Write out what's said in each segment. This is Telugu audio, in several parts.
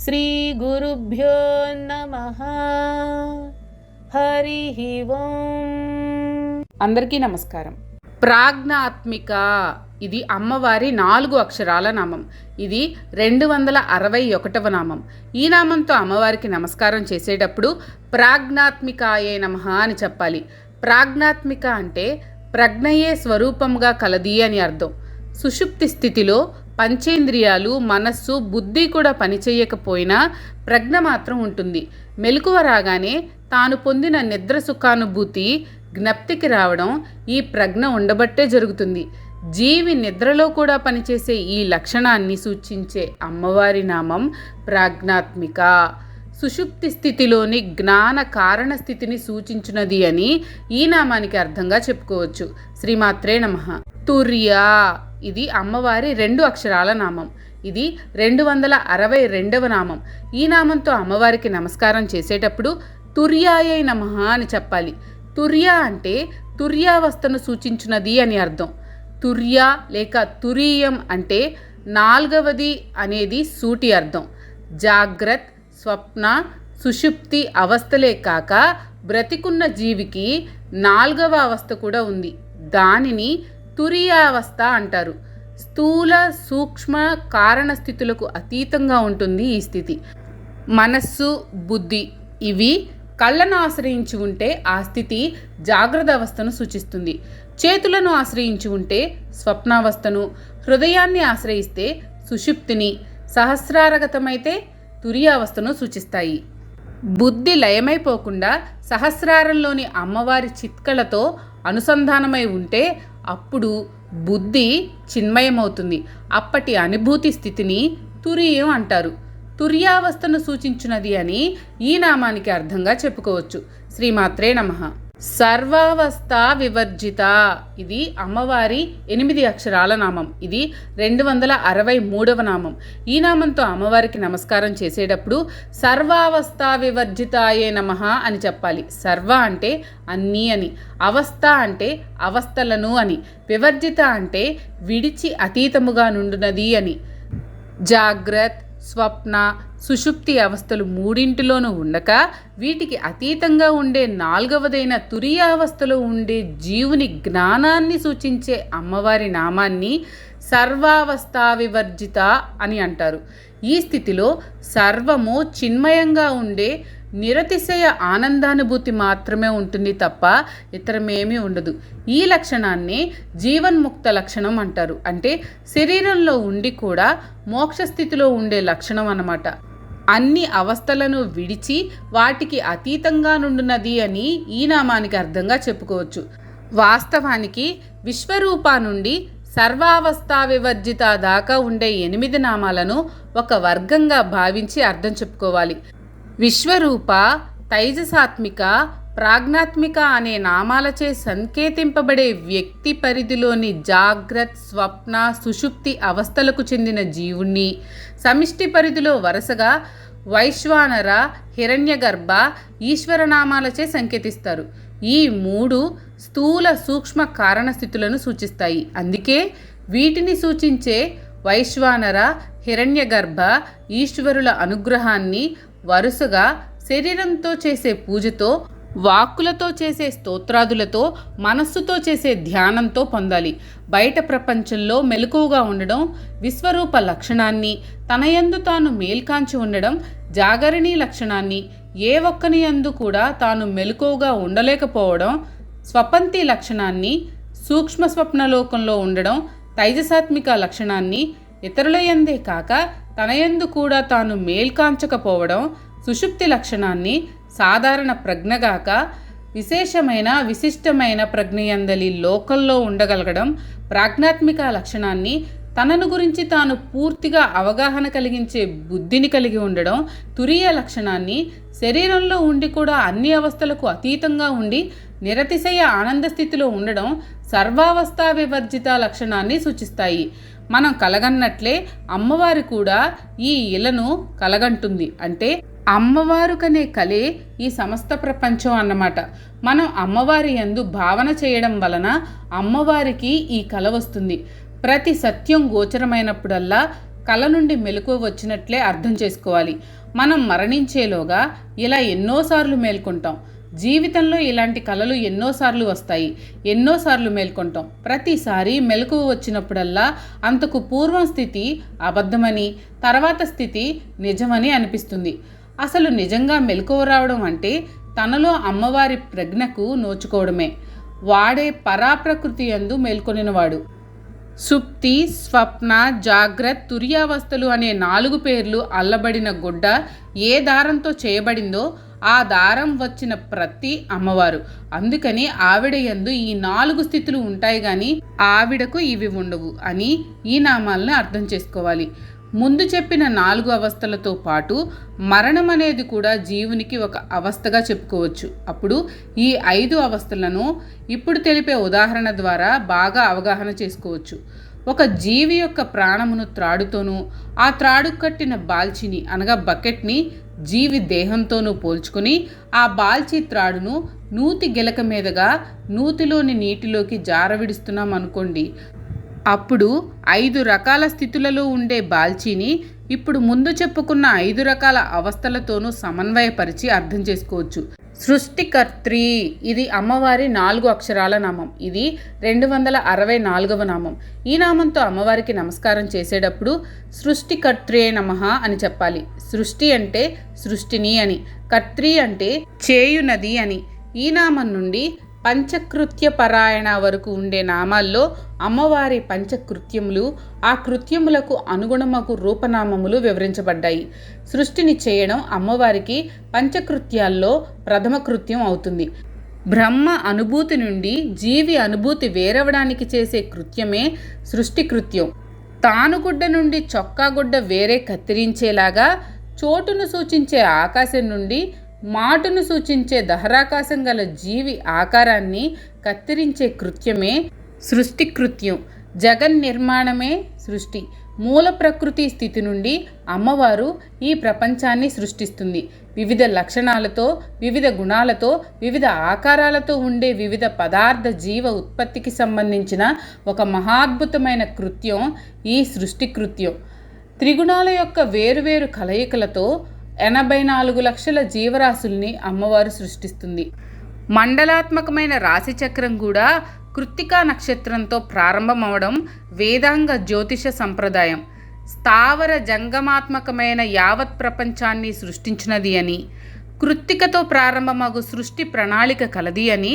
శ్రీ గురుభ్యో నమః. హరి ఓం. అందరికీ నమస్కారం. ప్రాజ్ఞాత్మిక, ఇది అమ్మవారి 4 అక్షరాల నామం. ఇది 261వ నామం. ఈ నామంతో అమ్మవారికి నమస్కారం చేసేటప్పుడు ప్రాజ్ఞాత్మికాయే నమః అని చెప్పాలి. ప్రాజ్ఞాత్మిక అంటే ప్రజ్ఞయే స్వరూపంగా కలది అని అర్థం. సుషుప్తి స్థితిలో పంచేంద్రియాలు, మనస్సు, బుద్ధి కూడా పనిచేయకపోయినా ప్రజ్ఞ మాత్రం ఉంటుంది. మెలకువ రాగానే తాను పొందిన నిద్ర సుఖానుభూతి జ్ఞప్తికి రావడం ఈ ప్రజ్ఞ ఉండబట్టే జరుగుతుంది. జీవి నిద్రలో కూడా పనిచేసే ఈ లక్షణాన్ని సూచించే అమ్మవారి నామం ప్రాజ్ఞాత్మిక. సుషుప్తి స్థితిలోని జ్ఞాన కారణ స్థితిని సూచించున్నది అని ఈ నామానికి అర్థంగా చెప్పుకోవచ్చు. శ్రీమాత్రే నమః. తుర్య, ఇది అమ్మవారి 2 అక్షరాల నామం. ఇది 262వ నామం. ఈ నామంతో అమ్మవారికి నమస్కారం చేసేటప్పుడు తుర్యాయై నమః అని చెప్పాలి. తుర్య అంటే తుర్యావస్థను సూచించున్నది అని అర్థం. తుర్య లేక తురీయం అంటే 4వది అనేది సూటి అర్థం. జాగ్రత్త, స్వప్న, సుషుప్తి అవస్థలే కాక బ్రతికున్న జీవికి 4వ అవస్థ కూడా ఉంది. దానిని తురియావస్థ అంటారు. స్థూల, సూక్ష్మ కారణ స్థితులకు అతీతంగా ఉంటుంది ఈ స్థితి. మనస్సు, బుద్ధి ఇవి కళ్ళను ఆశ్రయించి ఉంటే ఆ స్థితి జాగ్రత్త అవస్థను సూచిస్తుంది. చేతులను ఆశ్రయించి ఉంటే స్వప్నావస్థను, హృదయాన్ని ఆశ్రయిస్తే సుషుప్తిని, సహస్రారగతమైతే తురియావస్థను సూచిస్తాయి. బుద్ధి లయమైపోకుండా సహస్రారంలోని అమ్మవారి చిత్కళతో అనుసంధానమై ఉంటే అప్పుడు బుద్ధి చిన్మయమవుతుంది. అప్పటి అనుభూతి స్థితిని తురియం అంటారు. తుర్యావస్థను సూచించున్నది అని ఈ నామానికి అర్థంగా చెప్పుకోవచ్చు. శ్రీమాత్రే నమః. సర్వావస్థ వివర్జిత, ఇది అమ్మవారి 8 అక్షరాల నామం. ఇది 263వ నామం. ఈ నామంతో అమ్మవారికి నమస్కారం చేసేటప్పుడు సర్వావస్థ వివర్జితాయే నమః అని చెప్పాలి. సర్వ అంటే అన్నీ అని, అవస్థ అంటే అవస్థలను అని, వివర్జిత అంటే విడిచి అతీతముగా నుండునది అని. జాగ్రత్త, స్వప్న, సుషుప్తి అవస్థలు 3ఇంటిలోనూ ఉండక వీటికి అతీతంగా ఉండే 4వదైన తురియావస్థలో ఉండే జీవుని జ్ఞానాన్ని సూచించే అమ్మవారి నామాన్ని సర్వావస్థ వివర్జిత అని అంటారు. ఈ స్థితిలో సర్వము చిన్మయంగా ఉండే నిరతిశయ ఆనందానుభూతి మాత్రమే ఉంటుంది తప్ప ఇతరమేమీ ఉండదు. ఈ లక్షణాన్ని జీవన్ముక్త లక్షణం అంటారు. అంటే శరీరంలో ఉండి కూడా మోక్షస్థితిలో ఉండే లక్షణం అన్నమాట. అన్ని అవస్థలను విడిచి వాటికి అతీతంగా నుండున్నది అని ఈ నామానికి అర్థంగా చెప్పుకోవచ్చు. వాస్తవానికి విశ్వరూప నుండి సర్వావస్థా వివర్జిత దాకా ఉండే 8 నామాలను ఒక వర్గంగా భావించి అర్థం చెప్పుకోవాలి. విశ్వరూప, తైజసాత్మిక, ప్రాజ్ఞాత్మిక అనే నామాలచే సంకేతింపబడే వ్యక్తి పరిధిలోని జాగ్రత్త, స్వప్న, సుషుప్తి అవస్థలకు చెందిన జీవుణ్ణి, సమిష్టి పరిధిలో వరుసగా వైశ్వానర, హిరణ్యగర్భ, ఈశ్వరనామాలచే సంకేతిస్తారు. ఈ 3 స్థూల, సూక్ష్మ కారణస్థితులను సూచిస్తాయి. అందుకే వీటిని సూచించే వైశ్వానర, హిరణ్యగర్భ, ఈశ్వరుల అనుగ్రహాన్ని వరుసగా శరీరంతో చేసే పూజతో, వాక్కులతో చేసే స్తోత్రాదులతో, మనస్సుతో చేసే ధ్యానంతో పొందాలి. బయట ప్రపంచంలో మెలకువగా ఉండడం విశ్వరూప లక్షణాన్ని, తనయందు తాను మేల్కాంచి ఉండడం జాగరణి లక్షణాన్ని, ఏ ఒక్కని యందు కూడా తాను మెలకువగా ఉండలేకపోవడం స్వపంతి లక్షణాన్ని, సూక్ష్మ స్వప్నలోకంలో ఉండడం తైజసాత్మిక లక్షణాన్ని, ఇతరుల యందే కాక తనయందు కూడా తాను మేల్కాంచకపోవడం సుషుప్తి లక్షణాన్ని, సాధారణ ప్రజ్ఞగాక విశేషమైన విశిష్టమైన ప్రజ్ఞయందలి లోకంలో ఉండగలగడం ప్రాజ్ఞాత్మిక లక్షణాన్ని, తనను గురించి తాను పూర్తిగా అవగాహన కలిగించే బుద్ధిని కలిగి ఉండడం తురియ లక్షణాన్ని, శరీరంలో ఉండి కూడా అన్ని అవస్థలకు అతీతంగా ఉండి నిరతిశయ ఆనంద స్థితిలో ఉండడం సర్వావస్థా వివర్జిత లక్షణాన్ని సూచిస్తాయి. మనం కలగన్నట్లే అమ్మవారు కూడా ఈ ఇలను కలగంటుంది. అంటే అమ్మవారు కనే కలే ఈ సమస్త ప్రపంచం అన్నమాట. మనం అమ్మవారి యందు భావన చేయడం వలన అమ్మవారికి ఈ కల వస్తుంది. ప్రతి సత్యం గోచరమైనప్పుడల్లా కల నుండి మెలకువ వచ్చినట్లే అర్థం చేసుకోవాలి. మనం మరణించేలోగా ఇలా ఎన్నోసార్లు మేల్కొంటాం. జీవితంలో ఇలాంటి కలలు ఎన్నోసార్లు వస్తాయి, ఎన్నోసార్లు మేల్కొంటాం. ప్రతిసారి మెలకువ వచ్చినప్పుడల్లా అంతకు పూర్వం స్థితి అబద్ధమని, తర్వాత స్థితి నిజమని అనిపిస్తుంది. అసలు నిజంగా మెలకువ రావడం అంటే తనలో అమ్మవారి ప్రజ్ఞకు నోచుకోవడమే. వాడే పరాప్రకృతి యందు మేల్కొనినవాడు. సుప్తి, స్వప్న, జాగ్రత్త, తుర్యావస్థలు అనే 4 పేర్లు అల్లబడిన గుడ్డ ఏ దారంతో చేయబడిందో ఆ దారం వచ్చిన ప్రతి అమ్మవారు. అందుకని ఆవిడ యందు ఈ 4 స్థితులు ఉంటాయి కానీ ఆవిడకు ఇవి ఉండవు అని ఈ నామాలను అర్థం చేసుకోవాలి. ముందు చెప్పిన 4 అవస్థలతో పాటు మరణం అనేది కూడా జీవునికి ఒక అవస్థగా చెప్పుకోవచ్చు. అప్పుడు ఈ 5 అవస్థలను ఇప్పుడు తెలిపే ఉదాహరణ ద్వారా బాగా అవగాహన చేసుకోవచ్చు. ఒక జీవి యొక్క ప్రాణమును త్రాడుతోనూ, ఆ త్రాడు కట్టిన బాల్చిని అనగా బకెట్ని జీవి దేహంతోనూ పోల్చుకుని ఆ బాల్చి త్రాడును నూతి గెలక మీదుగా నూతిలోని నీటిలోకి జారవిడుస్తున్నాం అనుకోండి. అప్పుడు 5 రకాల స్థితులలో ఉండే బాల్చీని ఇప్పుడు ముందు చెప్పుకున్న 5 రకాల అవస్థలతోనూ సమన్వయపరిచి అర్థం చేసుకోవచ్చు. సృష్టికర్త్రి, ఇది అమ్మవారి 4 అక్షరాల నామం. ఇది 264వ నామం. ఈ నామంతో అమ్మవారికి నమస్కారం చేసేటప్పుడు సృష్టికర్త్రే నమః అని చెప్పాలి. సృష్టి అంటే సృష్టిని అని, కర్త్రి అంటే చేయునది అని. ఈ నామం నుండి పంచకృత్య పరాయణ వరకు ఉండే నామాల్లో అమ్మవారి పంచకృత్యములు, ఆ కృత్యములకు అనుగుణమగు రూపనామములు వివరించబడ్డాయి. సృష్టిని చేయడం అమ్మవారికి పంచకృత్యాల్లో ప్రథమ కృత్యం అవుతుంది. బ్రహ్మ అనుభూతి నుండి జీవి అనుభూతి వేరవడానికి చేసే కృత్యమే సృష్టి కృత్యం. తానుగుడ్డ నుండి చొక్కాగుడ్డ వేరే కత్తిరించేలాగా చోటును సూచించే ఆకాశం నుండి మాటును సూచించే దహరాకాశం గల జీవి ఆకారాన్ని కత్తిరించే కృత్యమే సృష్టి కృత్యం. జగన్నిర్మాణమే సృష్టి. మూల ప్రకృతి స్థితి నుండి అమ్మవారు ఈ ప్రపంచాన్ని సృష్టిస్తుంది. వివిధ లక్షణాలతో, వివిధ గుణాలతో, వివిధ ఆకారాలతో ఉండే వివిధ పదార్థ జీవ ఉత్పత్తికి సంబంధించిన ఒక మహాద్భుతమైన కృత్యం ఈ సృష్టి కృత్యం. త్రిగుణాల యొక్క వేరువేరు కలయికలతో 84 లక్షల జీవరాశుల్ని అమ్మవారు సృష్టిస్తుంది. మండలాత్మకమైన రాశిచక్రం కూడా కృత్తికా నక్షత్రంతో ప్రారంభమవడం వేదాంగ జ్యోతిష సంప్రదాయం. స్థావర జంగమాత్మకమైన యావత్ ప్రపంచాన్ని సృష్టించినది అని, కృత్తికతో ప్రారంభమగు సృష్టి ప్రణాళిక కలది అని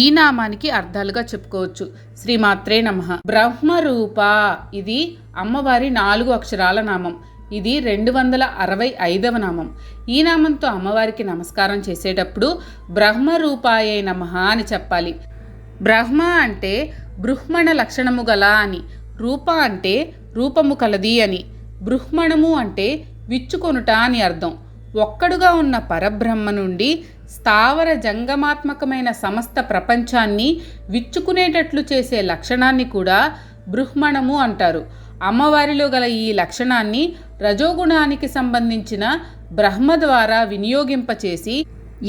ఈ నామానికి అర్థాలుగా చెప్పుకోవచ్చు. శ్రీమాత్రే నమః. బ్రహ్మరూప, ఇది అమ్మవారి 4 అక్షరాల నామం. ఇది 265వ నామం. ఈ నామంతో అమ్మవారికి నమస్కారం చేసేటప్పుడు బ్రహ్మరూపాయే నమః అని చెప్పాలి. బ్రహ్మ అంటే బృహ్మణ లక్షణము గల అని, రూప అంటే రూపము కలది అని, బృహ్మణము అంటే విచ్చుకొనుట అని అర్థం. ఒక్కడుగా ఉన్న పరబ్రహ్మ నుండి స్థావర జంగమాత్మకమైన సమస్త ప్రపంచాన్ని విచ్చుకునేటట్లు చేసే లక్షణాన్ని కూడా బృహ్మణము అంటారు. అమ్మవారిలో గల ఈ లక్షణాన్ని రజోగుణానికి సంబంధించిన బ్రహ్మ ద్వారా వినియోగింపచేసి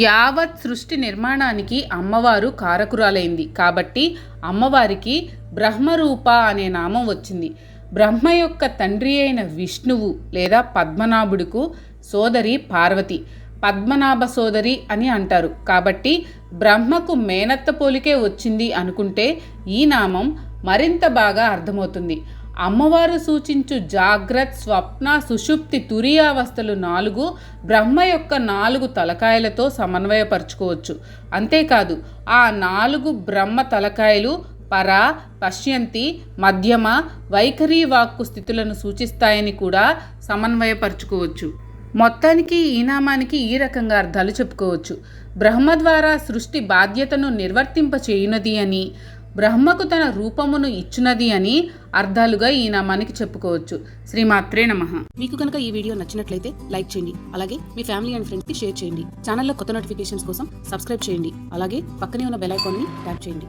యావత్ సృష్టి నిర్మాణానికి అమ్మవారు కారకురాలైంది. కాబట్టి అమ్మవారికి బ్రహ్మరూప అనే నామం వచ్చింది. బ్రహ్మ యొక్క తండ్రి అయిన విష్ణువు లేదా పద్మనాభుడుకు సోదరి పార్వతి, పద్మనాభ సోదరి అని అంటారు. కాబట్టి బ్రహ్మకు మేనత్త పోలికే వచ్చింది అనుకుంటే ఈ నామం మరింత బాగా అర్థమవుతుంది. అమ్మవారు సూచించు జాగ్రత్త, స్వప్న, సుషుప్తి, తురియావస్థలు 4 బ్రహ్మ యొక్క 4 తలకాయలతో సమన్వయపరచుకోవచ్చు. అంతేకాదు ఆ 4 బ్రహ్మ తలకాయలు పర, పశ్యంతి, మధ్యమ, వైఖరి వాక్కు స్థితులను సూచిస్తాయని కూడా సమన్వయపరచుకోవచ్చు. మొత్తానికి ఈ నామానికి ఈ రకంగా అర్థాలు చెప్పుకోవచ్చు. బ్రహ్మ ద్వారా సృష్టి బాధ్యతను నిర్వర్తింప చేయునది అని, బ్రహ్మకు తన రూపమును ఇచ్చునది అని అర్థాలుగా ఈ నామానికి చెప్పుకోవచ్చు. శ్రీమాత్రే నమః. మీకు కనుక ఈ వీడియో నచ్చినట్లయితే లైక్ చేయండి. అలాగే మీ ఫ్యామిలీ అండ్ ఫ్రెండ్స్కి షేర్ చేయండి. ఛానల్లో కొత్త నోటిఫికేషన్స్ కోసం సబ్స్క్రైబ్ చేయండి. అలాగే పక్కనే ఉన్న బెల్ ఐకాన్ని ట్యాప్ చేయండి.